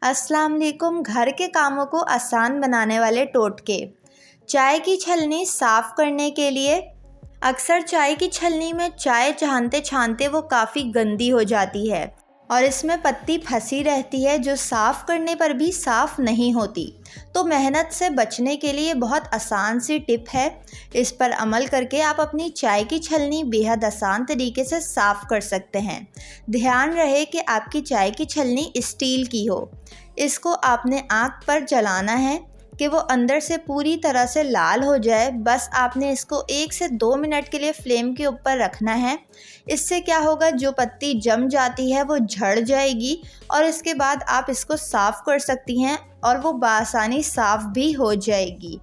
अस्सलाम वालेकुम। घर के कामों को आसान बनाने वाले टोटके। चाय की छलनी साफ़ करने के लिए अक्सर चाय की छलनी में चाय छानते छानते वो काफ़ी गंदी हो जाती है और इसमें पत्ती फंसी रहती है जो साफ़ करने पर भी साफ़ नहीं होती। तो मेहनत से बचने के लिए बहुत आसान सी टिप है। इस पर अमल करके आप अपनी चाय की छलनी बेहद आसान तरीके से साफ़ कर सकते हैं। ध्यान रहे कि आपकी चाय की छलनी स्टील की हो। इसको आपने आग पर जलाना है कि वो अंदर से पूरी तरह से लाल हो जाए। बस आपने इसको 1 से 2 मिनट के लिए फ्लेम के ऊपर रखना है। इससे क्या होगा, जो पत्ती जम जाती है वो झड़ जाएगी और इसके बाद आप इसको साफ़ कर सकती हैं और वो बआसानी साफ़ भी हो जाएगी।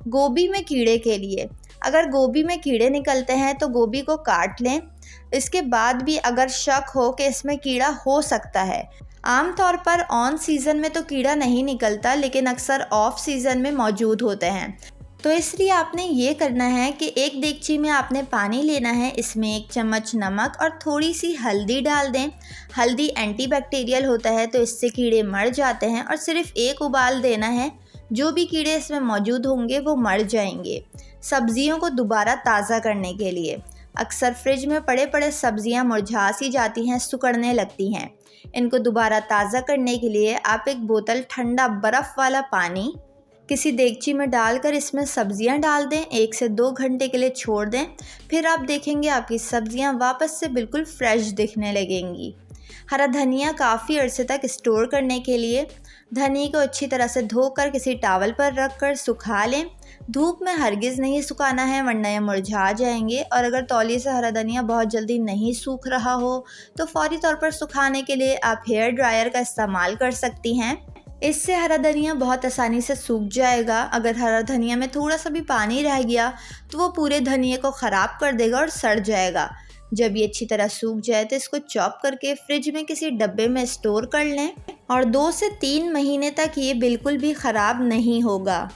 गोभी में कीड़े के लिए, अगर गोभी में कीड़े निकलते हैं तो गोभी को काट लें। इसके बाद भी अगर शक हो कि इसमें कीड़ा हो सकता है, आमतौर पर ऑन सीज़न में तो कीड़ा नहीं निकलता, लेकिन अक्सर ऑफ सीज़न में मौजूद होते हैं। तो इसलिए आपने ये करना है कि एक देगची में आपने पानी लेना है, इसमें 1 चम्मच नमक और थोड़ी सी हल्दी डाल दें। हल्दी एंटीबैक्टीरियल होता है तो इससे कीड़े मर जाते हैं और सिर्फ़ 1 उबाल देना है। जो भी कीड़े इसमें मौजूद होंगे वो मर जाएंगे। सब्जियों को दोबारा ताज़ा करने के लिए, अक्सर फ्रिज में पड़े पड़े सब्जियां मुरझा सी जाती हैं, सिकुड़ने लगती हैं। इनको दोबारा ताज़ा करने के लिए आप 1 बोतल ठंडा बर्फ़ वाला पानी किसी देगची में डालकर इसमें सब्जियां डाल दें। 1 से 2 घंटे के लिए छोड़ दें। फिर आप देखेंगे आपकी सब्जियां वापस से बिल्कुल फ्रेश दिखने लगेंगी। हरा धनिया काफ़ी अरसे तक स्टोर करने के लिए, धनिया को अच्छी तरह से धोकर किसी टॉवल पर रखकर सुखा लें। धूप में हरगिज़ नहीं सुखाना है वरना ये मुरझा जाएंगे। और अगर तौलिए से हरा धनिया बहुत जल्दी नहीं सूख रहा हो तो फौरी तौर पर सुखाने के लिए आप हेयर ड्रायर का इस्तेमाल कर सकती हैं। इससे हरा धनिया बहुत आसानी से सूख जाएगा। अगर हरा धनिया में थोड़ा सा भी पानी रह गया तो वो पूरे धनिए को ख़राब कर देगा और सड़ जाएगा। जब ये अच्छी तरह सूख जाए तो इसको चॉप करके फ्रिज में किसी डब्बे में स्टोर कर लें और 2 से 3 महीने तक ये बिल्कुल भी ख़राब नहीं होगा।